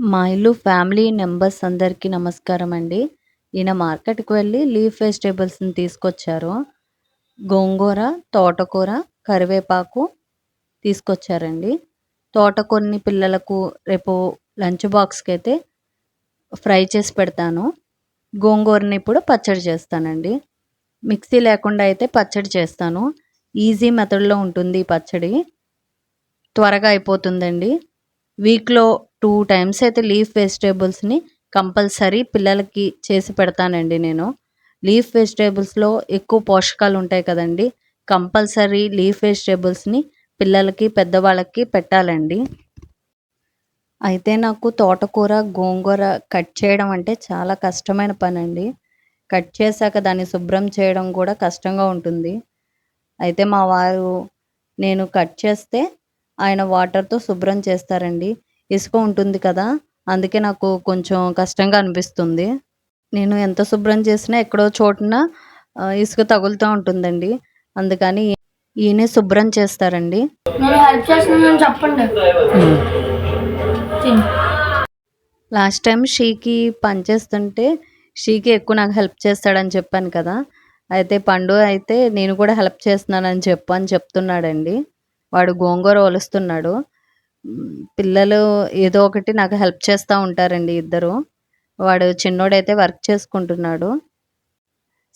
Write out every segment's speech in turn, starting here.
మా ఇల్లు family members అందరికీ నమస్కారం అండి. ఈయన మార్కెట్‌కి వెళ్ళి లీఫ్ వెజిటబుల్స్‌ని తీసుకొచ్చారు. గోంగూర, తోటకూర, కరివేపాకు తీసుకొచ్చారండి. తోటకూరని పిల్లలకు రేపు లంచ్ బాక్స్‌కైతే ఫ్రై చేసి పెడతాను. గోంగూరని ఇప్పుడు పచ్చడి చేస్తానండి. మిక్సీ లేకుండా అయితే పచ్చడి చేస్తాను. ఈజీ మెథడ్‌లో ఉంటుంది ఈ పచ్చడి. త్వరగా అయిపోతుందండి. వీక్‌లో 2 టైమ్స్ అయితే లీఫ్ వెజిటబుల్స్‌ని కంపల్సరీ పిల్లలకి చేసి పెడతానండి నేను. లీఫ్ వెజిటబుల్స్‌లో ఎక్కువ పోషకాలు ఉంటాయి కదండీ! కంపల్సరీ లీఫ్ వెజిటబుల్స్‌ని పిల్లలకి, పెద్దవాళ్ళకి పెట్టాలండి. అయితే నాకు తోటకూర, గోంగూర కట్ చేయడం అంటే చాలా కష్టమైన పనండి. కట్ చేశాక దాన్ని శుభ్రం చేయడం కూడా కష్టంగా ఉంటుంది. అయితే మా వారు నేను కట్ చేస్తే ఆయన వాటర్‌తో శుభ్రం చేస్తారండి. ఇసుక ఉంటుంది కదా! అందుకే నాకు కొంచెం కష్టంగా అనిపిస్తుంది. నేను ఎంత శుభ్రం చేసినా ఎక్కడో చోటున ఇసుక తగులుతా ఉంటుందండి. అందుకని ఈయనే శుభ్రం చేస్తారండి. నేను హెల్ప్ చేస్తున్నానని చెప్పండి. లాస్ట్ టైం షీకి పనిచేస్తుంటే షీకి ఎక్కువ నాకు హెల్ప్ చేస్తాడని చెప్పాను కదా! అయితే పండు అయితే నేను కూడా హెల్ప్ చేస్తున్నానని చెప్పు అని చెప్తున్నాడండి. వాడు గోంగూర ఒలుస్తున్నాడు. పిల్లలు ఏదో ఒకటి నాకు హెల్ప్ చేస్తూ ఉంటారండి ఇద్దరు. వాడు చిన్నోడైతే వర్క్ చేసుకుంటున్నాడు.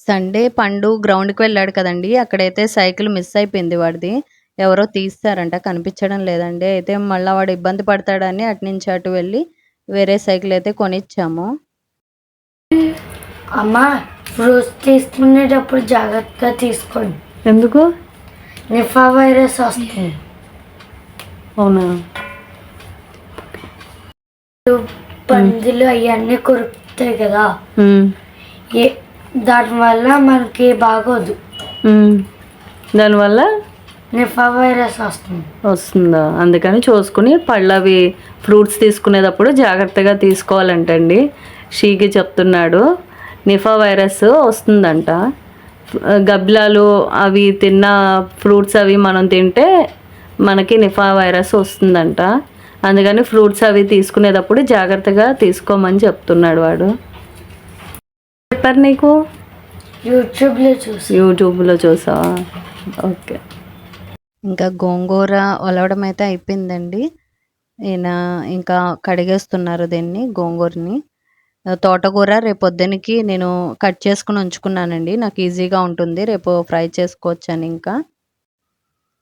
సండే పండు గ్రౌండ్‌కి వెళ్ళాడు కదండీ! అక్కడైతే సైకిల్ మిస్ అయిపోయింది వాడిది. ఎవరో తీసేసారంట కనిపించడం లేదండి. అయితే మళ్ళా వాడు ఇబ్బంది పడతాడని అటునుంచి అటు వెళ్ళి వేరే సైకిల్ అయితే కొనిచ్చాము. అమ్మా, ఫ్రూట్స్ తీసుకునేటప్పుడు జాగ్రత్తగా తీసుకోండి. ఎందుకు? నిఫా వైరస్ వస్తుంది. అవునా? పందులు అవన్నీ కొరుకుతాయి కదా, దానివల్ల మనకి బాగోదు. దానివల్ల నిఫా వైరస్ వస్తుందా? అందుకని చూసుకుని పళ్ళవి ఫ్రూట్స్ తీసుకునేటప్పుడు జాగ్రత్తగా తీసుకోవాలంటండి. షీకి చెప్తున్నాడు. నిఫా వైరస్ వస్తుందంట. గబ్బిలాలు అవి తిన్న ఫ్రూట్స్ అవి మనం తింటే మనకి నిఫా వైరస్ వస్తుందంట. అందుకని ఫ్రూట్స్ అవి తీసుకునేటప్పుడు జాగ్రత్తగా తీసుకోమని చెప్తున్నాడు వాడు. చెప్పారు నీకు? యూట్యూబ్లో చూసావా? ఓకే. ఇంకా గోంగూర ఒలవడం అయితే అయిపోయిందండి. ఈయన ఇంకా కడిగేస్తున్నారు దీన్ని, గోంగూరని. తోటకూర రేపొద్దునకి నేను కట్ చేసుకుని ఉంచుకున్నానండి. నాకు ఈజీగా ఉంటుంది, రేపు ఫ్రై చేసుకోవచ్చని. ఇంకా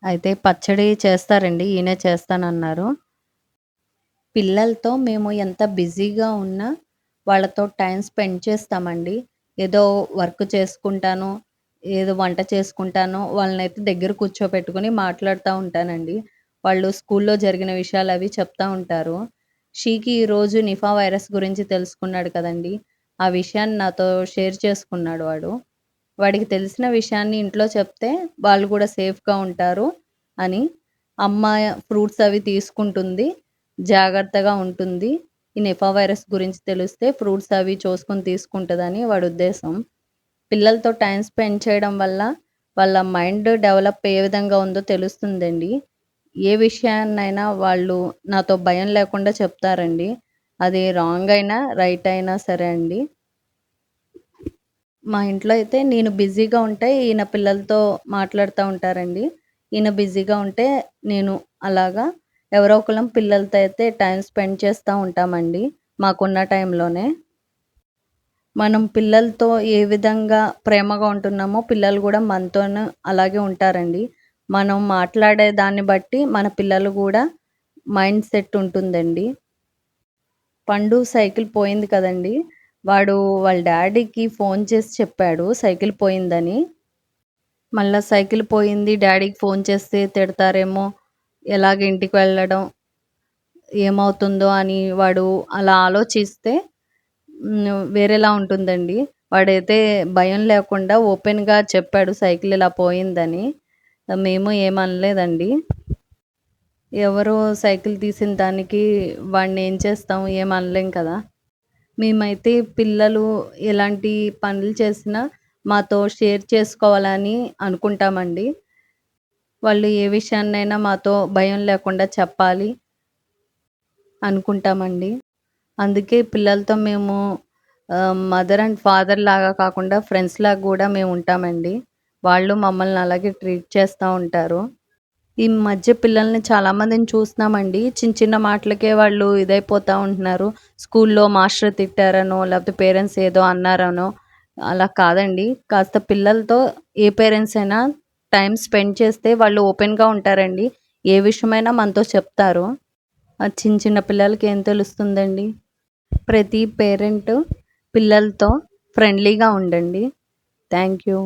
అయితే పచ్చడి చేస్తారండి, ఈయనే చేస్తానన్నారు. పిల్లలతో మేము ఎంత బిజీగా ఉన్నా వాళ్ళతో టైం స్పెండ్ చేస్తామండి. ఏదో వర్క్ చేసుకుంటాను, ఏదో వంట చేసుకుంటాను, వాళ్ళనైతే దగ్గర కూర్చోపెట్టుకొని మాట్లాడుతూ ఉంటానండి. వాళ్ళు స్కూల్లో జరిగిన విషయాలు అవి చెప్తూ ఉంటారు. షీకి ఈరోజు నిఫా వైరస్ గురించి తెలుసుకున్నాడు కదండి! ఆ విషయాన్ని నాతో షేర్ చేసుకున్నాడు వాడు. వాడికి తెలిసిన విషయాన్ని ఇంట్లో చెప్తే వాళ్ళు కూడా సేఫ్‌గా ఉంటారు అని. అమ్మ ఫ్రూట్స్ అవి తీసుకుంటుంది, జాగ్రత్తగా ఉంటుంది. ఈ నిపా వైరస్ గురించి తెలిస్తే ఫ్రూట్స్ అవి చూసుకొని తీసుకుంటుందని వాడి ఉద్దేశం. పిల్లలతో టైం స్పెండ్ చేయడం వల్ల వాళ్ళ మైండ్ డెవలప్ ఏ విధంగా ఉందో తెలుస్తుందండి. ఏ విషయాన్నైనా వాళ్ళు నాతో భయం లేకుండా చెప్తారండి. అది రాంగ్ అయినా, రైట్ అయినా సరే అండి. మా ఇంట్లో అయితే నేను బిజీగా ఉంటే ఈయన పిల్లలతో మాట్లాడుతూ ఉంటారండి. ఈయన బిజీగా ఉంటే నేను అలాగా ఎవరో ఒకళ్ళం పిల్లలతో అయితే టైం స్పెండ్ చేస్తూ ఉంటామండి, మాకున్న టైంలోనే. మనం పిల్లలతో ఏ విధంగా ప్రేమగా ఉంటున్నామో పిల్లలు కూడా మనతోనూ అలాగే ఉంటారండి. మనం మాట్లాడే దాన్ని బట్టి మన పిల్లలు కూడా మైండ్ సెట్ ఉంటుందండి. పండు సైకిల్ పోయింది కదండీ! వాడు వాళ్ళ డ్యాడీకి ఫోన్ చేసి చెప్పాడు సైకిల్ పోయిందని. మళ్ళా సైకిల్ పోయింది, డ్యాడీకి ఫోన్ చేస్తే తిడతారేమో, ఎలాగ ఇంటికి వెళ్ళడం, ఏమవుతుందో అని వాడు అలా ఆలోచిస్తే వేరేలా ఉంటుందండి. వాడైతే భయం లేకుండా ఓపెన్‌గా చెప్పాడు సైకిల్ ఇలా పోయిందని. మేము ఏమనలేదండి. ఎవరో సైకిల్ తీసిన దానికి వాడిని ఏం చేస్తాం, ఏమనలేం కదా! మేమైతే పిల్లలు ఎలాంటి పనులు చేసినా మాతో షేర్ చేసుకోవాలని అనుకుంటామండి. వాళ్ళు ఏ విషయాన్నైనా మాతో భయం లేకుండా చెప్పాలి అనుకుంటామండి. అందుకే పిల్లలతో మేము మదర్ అండ్ ఫాదర్ లాగా కాకుండా ఫ్రెండ్స్ లాగా కూడా మేము ఉంటామండి. వాళ్ళు మమ్మల్ని అలాగే ట్రీట్ చేస్తూ ఉంటారు. ఈ మధ్య పిల్లల్ని చాలామందిని చూస్తున్నామండి. చిన్న చిన్న మాటలకే వాళ్ళు ఇదైపోతూ ఉంటున్నారు. స్కూల్లో మాస్టర్ తిట్టారనో, లేకపోతే పేరెంట్స్ ఏదో అన్నారనో, అలా కాదండి. కాస్త పిల్లలతో ఏ పేరెంట్స్ అయినా టైం స్పెండ్ చేస్తే వాళ్ళు ఓపెన్‌గా ఉంటారండి. ఏ విషయమైనా మనతో చెప్తారు. చిన్న చిన్న పిల్లలకి ఏం తెలుస్తుందండి. ప్రతి పేరెంట్ పిల్లలతో ఫ్రెండ్లీగా ఉండండి. Thank you.